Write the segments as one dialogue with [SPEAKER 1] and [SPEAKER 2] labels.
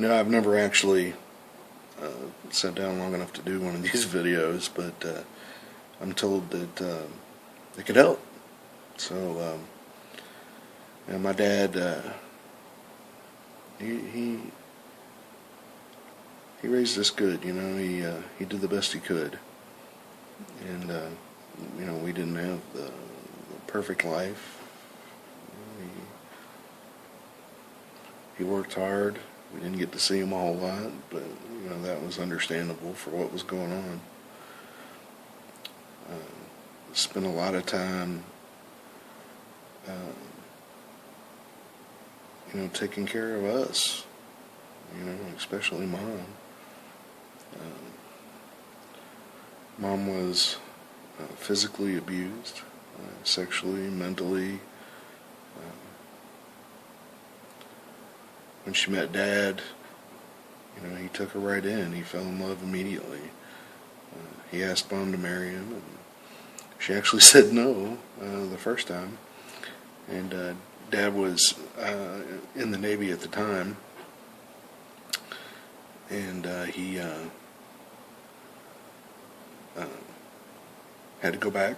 [SPEAKER 1] I've never actually sat down long enough to do one of these videos, but I'm told that it could help. So, my dad, he raised us good. He did the best he could, and we didn't have the perfect life. He worked hard. We didn't get to see him a whole lot, but that was understandable for what was going on. Spent a lot of time, taking care of us. Especially Mom. Mom was physically abused, sexually, mentally. When she met Dad, he took her right in. He fell in love immediately. He asked Mom to marry him, and she actually said no the first time. And Dad was in the Navy at the time, and he had to go back,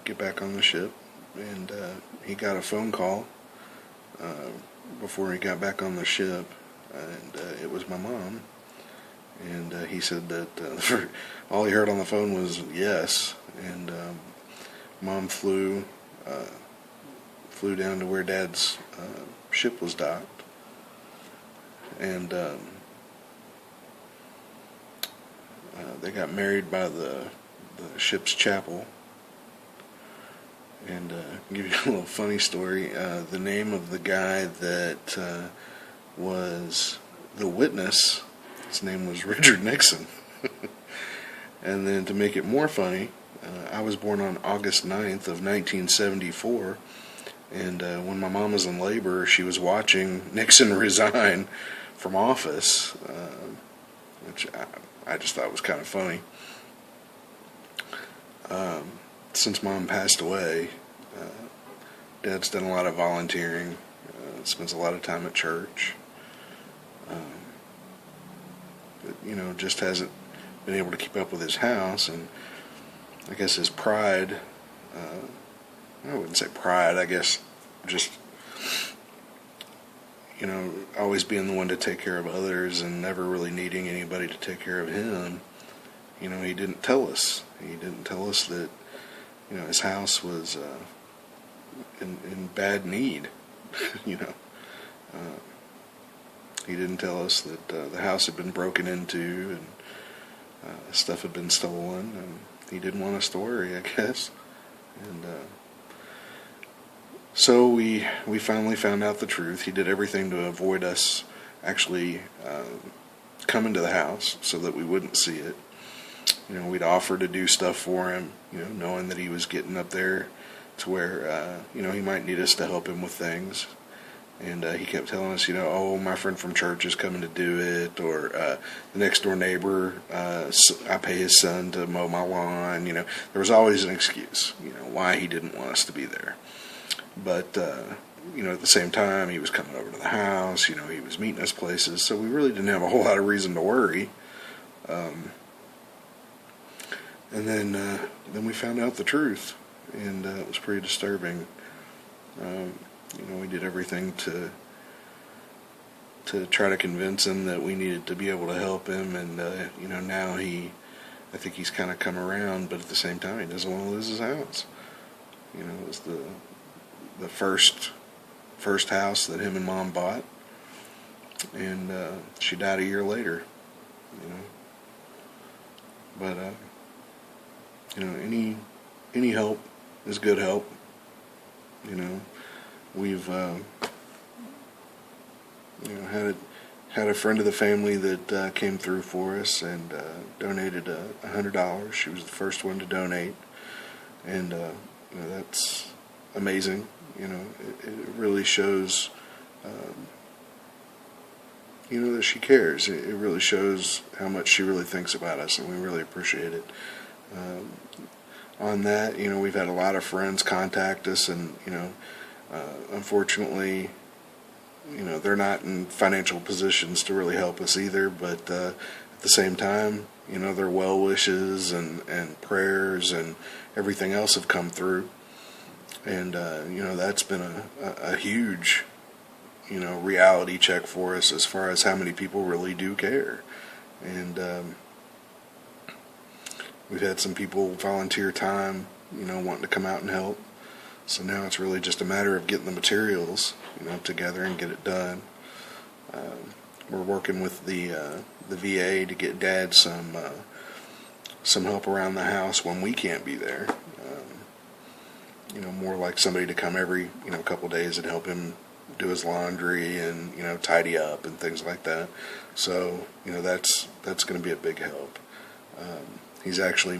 [SPEAKER 1] get back on the ship, and he got a phone call before he got back on the ship, and it was my mom, and he said that all he heard on the phone was yes, and Mom flew down to where Dad's ship was docked, and they got married by the ship's chapel. And I'll give you a little funny story. The name of the guy that was the witness, his name was Richard Nixon. And then to make it more funny, I was born on August 9th of 1974, and when my mom was in labor, she was watching Nixon resign from office, which I just thought was kind of funny. Since Mom passed away, Dad's done a lot of volunteering, spends a lot of time at church, but, just hasn't been able to keep up with his house, and I guess his pride, I wouldn't say pride, I guess just, always being the one to take care of others and never really needing anybody to take care of him, he didn't tell us. He didn't tell us that his house was in bad need. He didn't tell us that the house had been broken into and stuff had been stolen, and he didn't want us to worry, I guess. And so we finally found out the truth. He did everything to avoid us actually coming to the house so that we wouldn't see it. We'd offer to do stuff for him, knowing that he was getting up there to where, he might need us to help him with things. And he kept telling us, oh, my friend from church is coming to do it, or the next door neighbor, I pay his son to mow my lawn. There was always an excuse, why he didn't want us to be there. But, at the same time, he was coming over to the house, he was meeting us places, so we really didn't have a whole lot of reason to worry. And then we found out the truth, and it was pretty disturbing. We did everything to try to convince him that we needed to be able to help him, and now I think he's kind of come around, but at the same time, he doesn't want to lose his house. It was the first house that him and Mom bought, and she died a year later. But any help is good help. We've had a friend of the family that came through for us and donated $100. She was the first one to donate, and that's amazing. It really shows that she cares. It really shows how much she really thinks about us, and we really appreciate it. On that, we've had a lot of friends contact us, and unfortunately, they're not in financial positions to really help us either, but at the same time, their well wishes and prayers and everything else have come through. And, that's been a huge, reality check for us as far as how many people really do care. And we've had some people volunteer time, wanting to come out and help. So now it's really just a matter of getting the materials, together and get it done. We're working with the VA to get Dad some help around the house when we can't be there. More like somebody to come every couple of days and help him do his laundry and tidy up and things like that. So that's going to be a big help. He's actually